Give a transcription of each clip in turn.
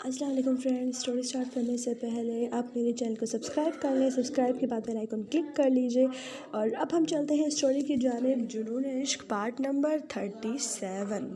अस्सलाम वालेकुम friends. Story start करने से पहले आप मेरे चैनल को सब्सक्राइब कर लें। सब्सक्राइब के बाद बेल आइकन क्लिक कर लीजिए। और अब हम चलते हैं स्टोरी की जानिब। जुनून इश्क पार्ट नंबर 37।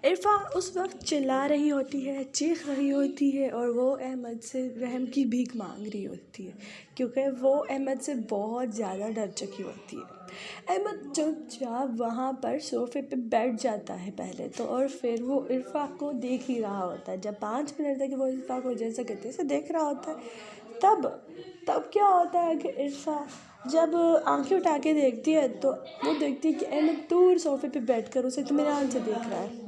इरफा उस वक्त चिल्ला रही होती है, चीख रही होती है और वो अहमद से रहम की भीख मांग रही होती है, क्योंकि वो अहमद से बहुत ज़्यादा डर चुकी होती है। अहमद चुपचाप वहाँ पर सोफ़े पे बैठ जाता है पहले तो, और फिर वो इरफा को देख ही रहा होता है। जब 5 मिनट तक वो इरफा को जैसे कहते से देख रहा होता है, तब तब क्या होता है कि इरफा जब आंखें उठा के देखती है तो वो देखती है कि अहमद दूर सोफ़े पे बैठकर उसे इत्मीनान से देख रहा है।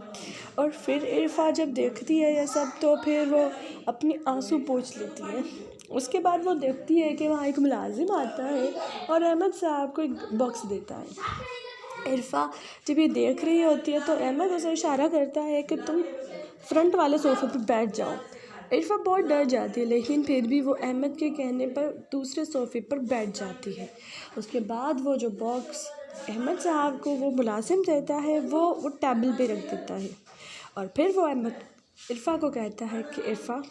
और फिर इरफा जब देखती है ये सब तो फिर वो अपनी आंसू पोंछ लेती है। उसके बाद वो देखती है कि वहाँ एक मुलाजिम आता है और अहमद साहब को एक बॉक्स देता है। इरफा जब ये देख रही होती है तो अहमद उसे इशारा करता है कि तुम फ्रंट वाले सोफ़े पर बैठ जाओ। इरफा बहुत डर जाती है, लेकिन फिर भी वो अहमद के कहने पर दूसरे सोफ़े पर बैठ जाती है। उसके बाद वो जो बॉक्स अहमद साहब को वो मुलाजिम देता है वो टेबल पे रख देता है। और फिर वो अहमद इरफा को कहता है कि इरफा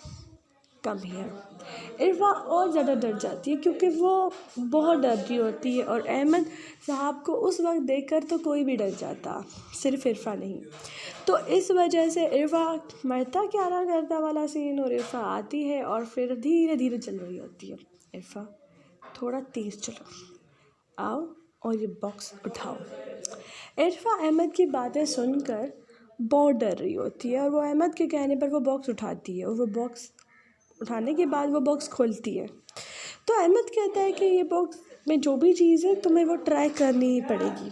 कम हियर। इरफा और ज़्यादा डर जाती है, क्योंकि वो बहुत डरती होती है। और अहमद साहब को उस वक्त देखकर तो कोई भी डर जाता, सिर्फ इरफा नहीं। तो इस वजह से इरफा मरता क्या ना करता वाला सीन, और इरफा आती है और फिर धीरे धीरे चल रही होती है। इरफा थोड़ा तेज़ चलो, आओ और ये बॉक्स उठाओ। इरफा अहमद की बातें सुनकर बहुत डर रही होती है और वो अहमद के कहने पर वो बॉक्स उठाती है। और वो बॉक्स उठाने के बाद वो बॉक्स खोलती है तो अहमद कहता है कि ये बॉक्स में जो भी चीज़ है तुम्हें वो ट्राई करनी ही पड़ेगी।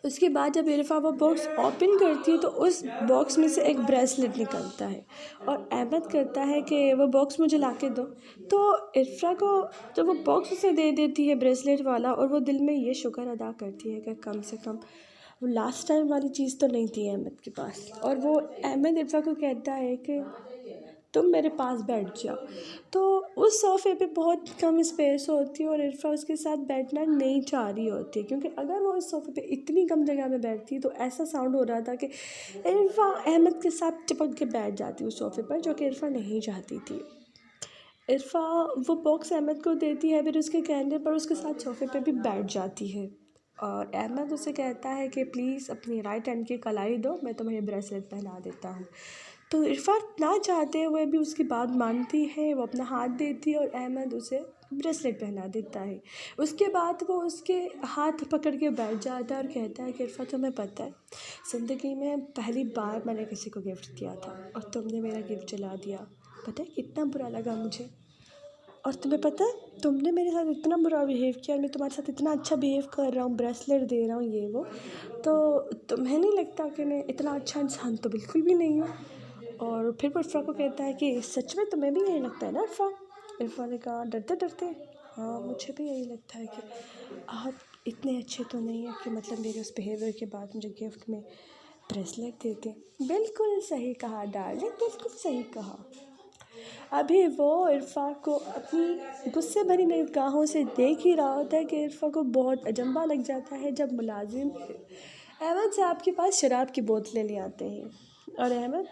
उसके बाद जब इरफा वो बॉक्स ओपन करती है तो उस बॉक्स में से एक ब्रेसलेट निकलता है और अहमद कहता है कि वो बॉक्स मुझे ला के दो। तो इरफा को जब वो बॉक्स उसे दे देती है ब्रेसलेट वाला, और वो दिल में ये शुक्र अदा करती है कि कम से कम वो लास्ट टाइम वाली चीज़ तो नहीं थी अहमद के पास। और वो अहमद इरफा को कहता है कि तुम मेरे पास बैठ जाओ। तो उस सोफ़े पे बहुत कम स्पेस होती है और इरफा उसके साथ बैठना नहीं चाह रही होती, क्योंकि अगर वो उस सोफ़े पे इतनी कम जगह में बैठती तो ऐसा साउंड हो रहा था कि इरफा अहमद के साथ चिपक के बैठ जाती उस सोफ़े पर, जो कि इरफा नहीं चाहती थी। इरफा वो बॉक्स अहमद को देती है, फिर उसके कहने पर उसके साथ सोफ़े पे भी बैठ जाती है। और अहमद उसे कहता है कि प्लीज़ अपनी राइट हैंड की कलाई दो, मैं तुम्हें ये ब्रेसलेट पहना देता हूँ। तो इरफा ना चाहते हुए भी उसकी बात मानती है, वो अपना हाथ देती है और अहमद उसे ब्रेसलेट पहना देता है। उसके बाद वो उसके हाथ पकड़ के बैठ जाता है और कहता है कि इरफा तुम्हें पता है, ज़िंदगी में पहली बार मैंने किसी को गिफ्ट दिया था और तुमने मेरा गिफ्ट जला दिया। पता है कितना बुरा लगा मुझे। और तुम्हें पता है तुमने मेरे साथ इतना बुरा बिहेव किया और मैं तुम्हारे साथ इतना अच्छा बिहेव कर रहा हूँ, ब्रेसलेट दे रहा हूँ ये वो, तो तुम्हें नहीं लगता कि मैं इतना अच्छा इंसान तो बिल्कुल भी नहीं हूँ। और फिर वो इरफा को कहता है कि सच में तुम्हें भी यही लगता है ना इरफा। इरफा ने कहा डरते डरते, हाँ मुझे भी यही लगता है कि आप इतने अच्छे तो नहीं हैं कि मतलब मेरे उस बिहेवियर के बाद मुझे गिफ्ट में ब्रेसलेट देते। बिल्कुल सही कहा डार्लिंग, बिल्कुल सही कहा। अभी वो इरफा को अपनी गुस्से भरी निगाहों से देख ही रहा होता है कि इरफा को बहुत अचंभा लग जाता है जब मुलाजिम अहमद साहब के पास शराब की बोतलें ले आते हैं। और अहमद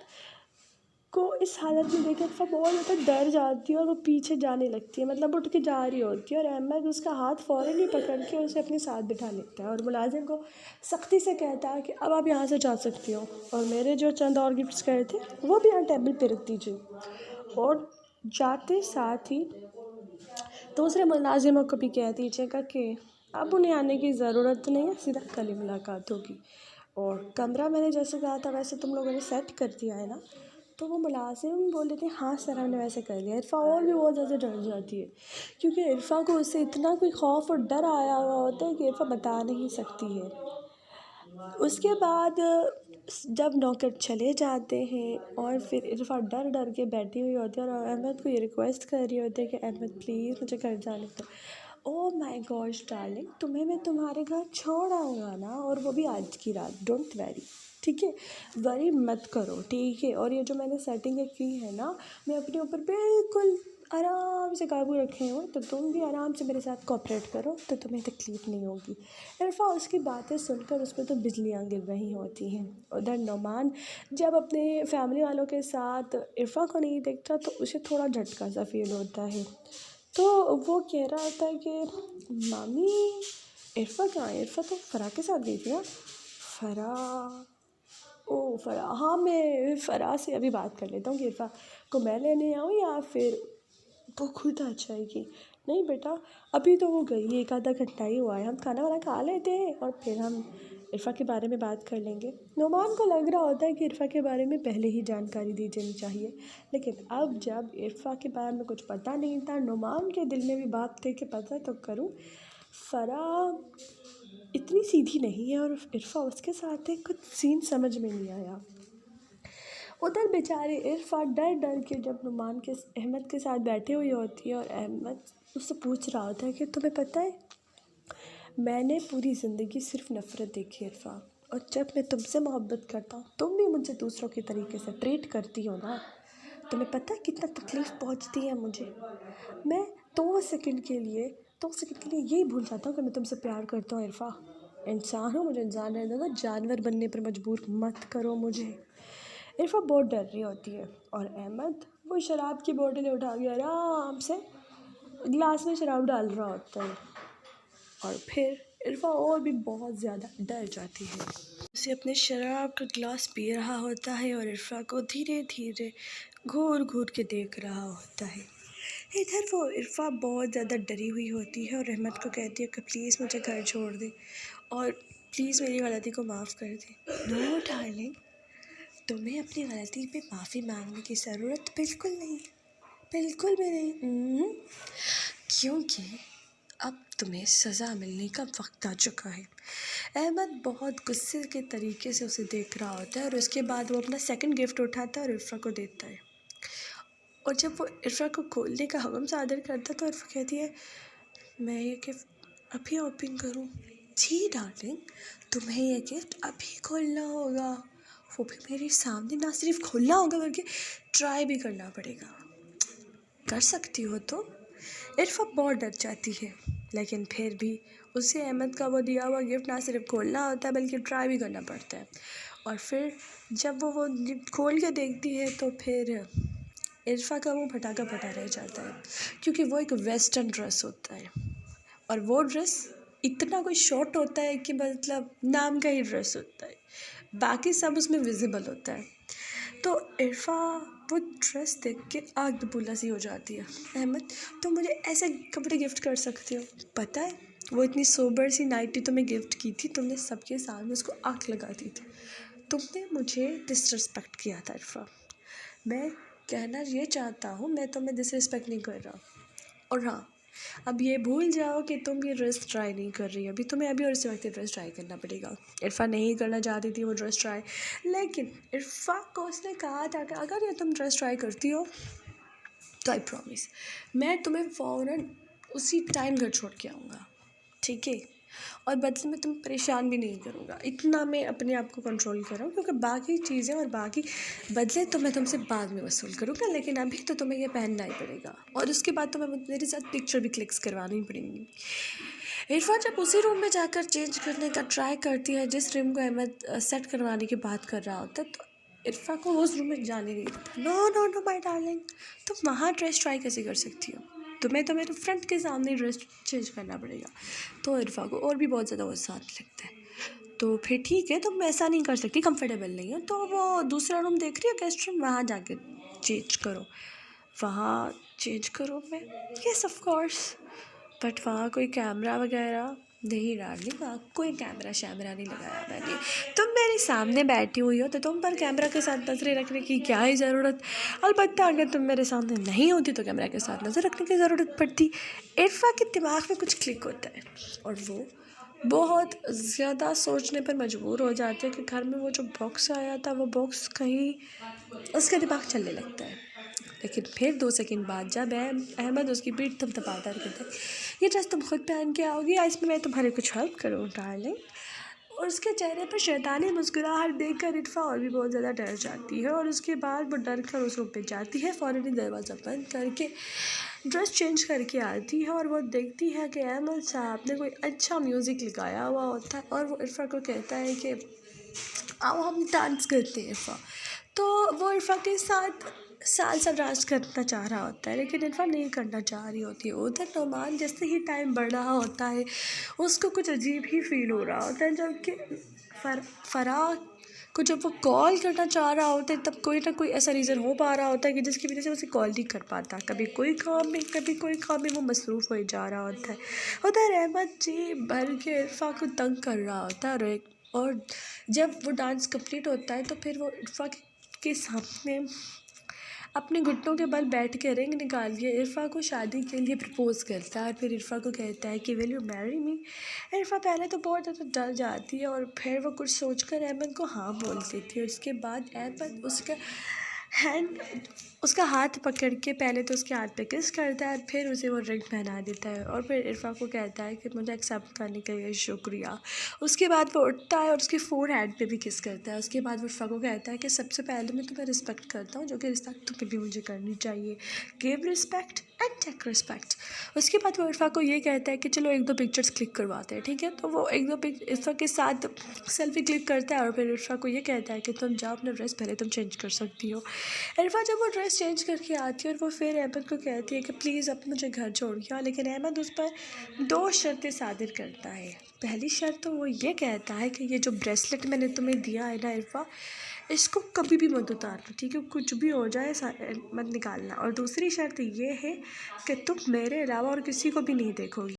को इस हालत में देख इरफा बहुत ज़्यादा डर जाती है और वो पीछे जाने लगती है, मतलब उठ के जा रही होती है। और अहमद उसका हाथ फ़ौरन ही पकड़ के उसे अपने साथ बिठा लेता है और मुलाजिम को सख्ती से कहता है कि अब आप यहाँ से जा सकती हो और मेरे जो चंद और गिफ्ट्स गए थे वो भी यहाँ टेबल पे रख दीजिए। और जाते साथ ही दूसरे मुलाजिमों को भी कह दीजिएगा कि अब उन्हें आने की ज़रूरत नहीं है, सीधा कल ही मुलाकात होगी। और कमरा मैंने जैसे कहा था वैसे तुम लोगों ने सेट कर दिया है ना। तो वो मुलाजिम बोल देते हैं हाँ सर हमने वैसे कर लिया। इरफा और भी बहुत ज़्यादा डर जाती है, क्योंकि इरफा को उससे इतना कोई खौफ और डर आया हुआ होता है कि इरफा बता नहीं सकती है। उसके बाद जब नौकर चले जाते हैं और फिर इरफा डर डर के बैठी हुई होती है और अहमद को ये रिक्वेस्ट कर रही होती है कि अहमद प्लीज़ मुझे घर जाने दो। ओह माय गॉश डार्लिंग, तुम्हें मैं तुम्हारे घर छोड़ आऊँगा ना, और वो भी आज की रात, डोंट वरी। ठीक है, वरी मत करो, ठीक है। और ये जो मैंने सेटिंग की है ना, मैं अपने ऊपर बिल्कुल आराम से काबू रखे हूँ, तो तुम भी आराम से मेरे साथ कोऑपरेट करो तो तुम्हें तकलीफ़ नहीं होगी। इरफ़ा उसकी बातें सुनकर उस पर तो बिजलियाँ गिर रही होती हैं। उधर नुमान जब अपने फैमिली वालों के साथ इरफ़ा को नहीं देखता तो उसे थोड़ा झटका सा फील होता है। तो वो कह रहा होता है कि मामी, इरफ़ा कहाँ है? इरफ़ा तो फ़राह के साथ गई थी ना? फ़राह, ओह फ़राह, हाँ मैं फ़राह से अभी बात कर लेता हूँ कि इरफ़ा को मैं लेने आऊँ या फिर वो खुद आ जाएगी। नहीं बेटा, अभी तो वो गई है, 1 आधा घंटा ही हुआ है, हम खाना वाना खा लेते हैं और फिर हम इरफ़ा के बारे में बात कर लेंगे। नुमान को लग रहा होता है कि इरफ़ा के बारे में पहले ही जानकारी दी जानी चाहिए, लेकिन अब जब इरफ़ा के बारे में कुछ पता नहीं था, नुमान के दिल में भी बात थी कि पता तो करूँ। फ़राह इतनी सीधी नहीं है और इरफ़ा उसके साथ है, कुछ सीन समझ में नहीं आया। उधर बेचारे इरफ़ा डर डर के जब नुमान के अहमद के साथ बैठी हुई होती है और अहमद उससे पूछ रहा होता है कि तुम्हें पता है, मैंने पूरी ज़िंदगी सिर्फ नफ़रत देखी है इरफ़ा, और जब मैं तुमसे मोहब्बत करता हूँ तुम भी मुझे दूसरों के तरीके से ट्रीट करती हो ना, तुम्हें पता है कितना तकलीफ़ पहुँचती है मुझे। मैं 2 सेकंड के लिए यही भूल जाता हूँ कि मैं तुमसे प्यार करता हूँ इरफ़ा। इंसान हूँ, मुझे इंसान रहने दो, जानवर बनने पर मजबूर मत करो मुझे। इरफ़ा बहुत डर रही होती है और अहमद वो शराब की बोतलें उठा के आराम से गिलास में शराब डाल रहा होता है और फिर इरफ़ा और भी बहुत ज़्यादा डर जाती है। उसे अपने शराब का गिलास पी रहा होता है और इरफ़ा को धीरे धीरे घूर घूर के देख रहा होता है। इधर वो इरफ़ा बहुत ज़्यादा डरी हुई होती है और अहमद को कहती है कि प्लीज़ मुझे घर छोड़ दे और प्लीज़ मेरी गलती को माफ़ कर दे। नो डार्लिंग, तुम्हें अपनी गलती पे माफ़ी मांगने की ज़रूरत बिल्कुल नहीं, बिल्कुल भी नहीं। क्योंकि अब तुम्हें सज़ा मिलने का वक्त आ चुका है। अहमद बहुत गुस्से के तरीके से उसे देख रहा होता है और उसके बाद वो अपना सेकंड गिफ्ट उठाता है और इरफ़ा को देता है। और जब वो इरफ़ा को खोलने का हुक्म सादर करता है तो इरफ़ा कहती है, मैं ये गिफ्ट अभी ओपन करूँ? जी डार्लिंग, तुम्हें ये गिफ्ट अभी खोलना होगा, वो भी मेरे सामने। ना सिर्फ खोलना होगा बल्कि ट्राई भी करना पड़ेगा। कर सकती हो तो? इरफ़ा बहुत डर जाती है, लेकिन फिर भी उसे अहमद का वो दिया हुआ गिफ्ट ना सिर्फ खोलना होता है बल्कि ट्राई भी करना पड़ता है। और फिर जब वो गिफ्ट खोल के देखती है तो फिर इरफ़ा का वो फटा का फटा रह जाता है, क्योंकि वो एक वेस्टर्न ड्रेस होता है और वो ड्रेस इतना कोई शॉर्ट होता है कि मतलब नाम का ही ड्रेस होता है, बाकी सब उसमें विजिबल होता है। तो इरफ़ा वो ड्रेस देख के आग बबूला सी हो जाती है। अहमद, तुम मुझे ऐसे कपड़े गिफ्ट कर सकते हो? पता है वो इतनी सोबर सी नाइटी तुम्हें गिफ्ट की थी, तुमने सबके सामने उसको आग लगा दी थी, तुमने मुझे डिसरिस्पेक्ट किया था इरफ़ा। मैं कहना ये चाहता हूँ, मैं तुम्हें डिसरिस्पेक्ट नहीं कर रहा। और हाँ, अब ये भूल जाओ कि तुम ये ड्रेस ट्राई नहीं कर रही, अभी तुम्हें अभी और इसी वक्त ये ड्रेस ट्राई करना पड़ेगा। इरफ़ा नहीं करना चाहती थी वो ड्रेस ट्राई, लेकिन इरफ़ा को उसने कहा था कि अगर ये तुम ड्रेस ट्राई करती हो तो आई प्रॉमिस मैं तुम्हें फ़ौरन उसी टाइम घर छोड़ के आऊँगा, ठीक है? और बदले में तुम परेशान भी नहीं करूँगा। इतना मैं अपने आप को कंट्रोल कर रहा हूँ, क्योंकि बाकी चीज़ें और बाकी बदले तो मैं तुमसे बाद में वसूल करूँगा, लेकिन अभी तो तुम्हें ये पहनना ही पड़ेगा और उसके बाद तुम्हें मेरे साथ पिक्चर भी क्लिक्स करवानी पड़ेंगी। इरफ़ा जब उसी रूम में जाकर चेंज करने का ट्राई करती है जिस रूम को अहमद सेट करवाने की बात कर रहा होता है, तो इरफ़ा को उस रूम में जाने नहीं देता। No no no my darling, तुम वहाँ ड्रेस ट्राई कैसे कर सकती हो? तुम्हें तो मेरे फ्रेंड के सामने ड्रेस चेंज करना पड़ेगा। तो इरफ़ा को और भी बहुत ज़्यादा गुस्सा आने लगता है। तो फिर ठीक है, तुम ऐसा नहीं कर सकती, कंफर्टेबल नहीं हो तो वो दूसरा रूम देख रही हो गेस्ट रूम, वहाँ जाके चेंज करो, वहाँ चेंज करो। मैं यस ऑफ कोर्स, बट वहाँ कोई कैमरा वगैरह नहीं डार्लिंग, वहाँ कोई कैमरा शैमरा नहीं लगाया मैंने। तुम मेरे सामने बैठी हुई हो तो तुम पर कैमरा के साथ नज़रें रखने की क्या ही ज़रूरत। अलबत्ता अगर तुम मेरे सामने नहीं होती तो कैमरा के साथ नज़र रखने की ज़रूरत पड़ती। इरफ़ा के दिमाग में कुछ क्लिक होता है और वो बहुत ज़्यादा सोचने पर मजबूर हो जाते हैं कि घर में वो जो बॉक्स आया था वो बॉक्स कहीं उसका दिमाग चलने लगता है। लेकिन फिर 2 सेकंड बाद जब अहमद उसकी पीठ थपथपाता है, कहता है, ये ड्रेस तुम खुद पहन के आओगी या इसमें मैं तुम्हारी कुछ हेल्प करूँ डार्लिंग? और उसके चेहरे पर शैतानी मुस्कुराहट देखकर इरफा और भी बहुत ज़्यादा डर जाती है और उसके बाद वो डर कर उस रूम पे जाती है, फ़ौरन ही दरवाज़ा बंद करके ड्रेस चेंज करके आती है और वो देखती है कि अहमद साहब ने कोई अच्छा म्यूज़िक लगाया हुआ होता है और वो इरफा को कहता है कि आओ हम डांस करते हैं इरफा। तो वो इरफा के साथ साल साल डांस करना चाह रहा होता है, लेकिन इरफा नहीं करना चाह रही होती है। उधर नोमान जैसे ही टाइम बढ़ रहा होता है उसको कुछ अजीब ही फील हो रहा होता है, जबकि फराह को जब वो कॉल करना चाह रहा होता है तब कोई ना कोई ऐसा रीज़न हो पा रहा होता है कि जिसकी वजह से उसे कॉल नहीं कर पाता। कभी कोई काम में वो मसरूफ़ हो जा रहा होता है। उधर अहमद जी भर के इरफा को तंग कर रहा होता है और जब वो डांस कंप्लीट होता है तो फिर वो इरफा के सामने अपने घुटनों के बल बैठ के रिंग निकाल के इरफा को शादी के लिए प्रपोज़ करता है और फिर इरफा को कहता है कि will you marry me. Irfa पहले तो बहुत ज़्यादा डर जाती है और फिर वो कुछ सोचकर अहमद को हाँ बोल देती है। उसके बाद अहमद उसका हाथ पकड़ के पहले तो उसके हाथ पे किस करता है, फिर उसे वो रिंग पहना देता है और फिर इरफा को कहता है कि मुझे एक्सेप्ट करने के लिए शुक्रिया। उसके बाद वो उठता है और उसके फ़ोरहेड पे भी किस करता है। उसके बाद वो इरफा को कहता है कि सबसे पहले मैं तुम्हें रिस्पेक्ट करता हूँ, जो कि रिस्पेक्ट तुम्हें भी मुझे करनी चाहिए। Give respect and take respect. उसके बाद वो इरफा को ये कहता है कि चलो एक दो पिक्चर्स क्लिक करवाते हैं, ठीक है। तो वो एक दो इरफा के साथ सेल्फी क्लिक करता है और फिर इरफा को ये कहता है कि तुम जाओ अपना ड्रेस पहले तुम चेंज कर सकती हो। इरफा जब वो ड्रेस चेंज करके आती है और वो फिर अहमद को कहती है कि प्लीज़ अब मुझे घर छोड़ के आओ, लेकिन अहमद उस पर दो शर्तें सादिर करता है। पहली शर्त तो वो ये कहता है कि ये जो ब्रेसलेट मैंने तुम्हें दिया है ना इरफा, इसको कभी भी मत उतारना, ठीक है। कुछ भी हो जाए मत निकालना। और दूसरी शर्त ये है कि तुम मेरे अलावा और किसी को भी नहीं देखोगी।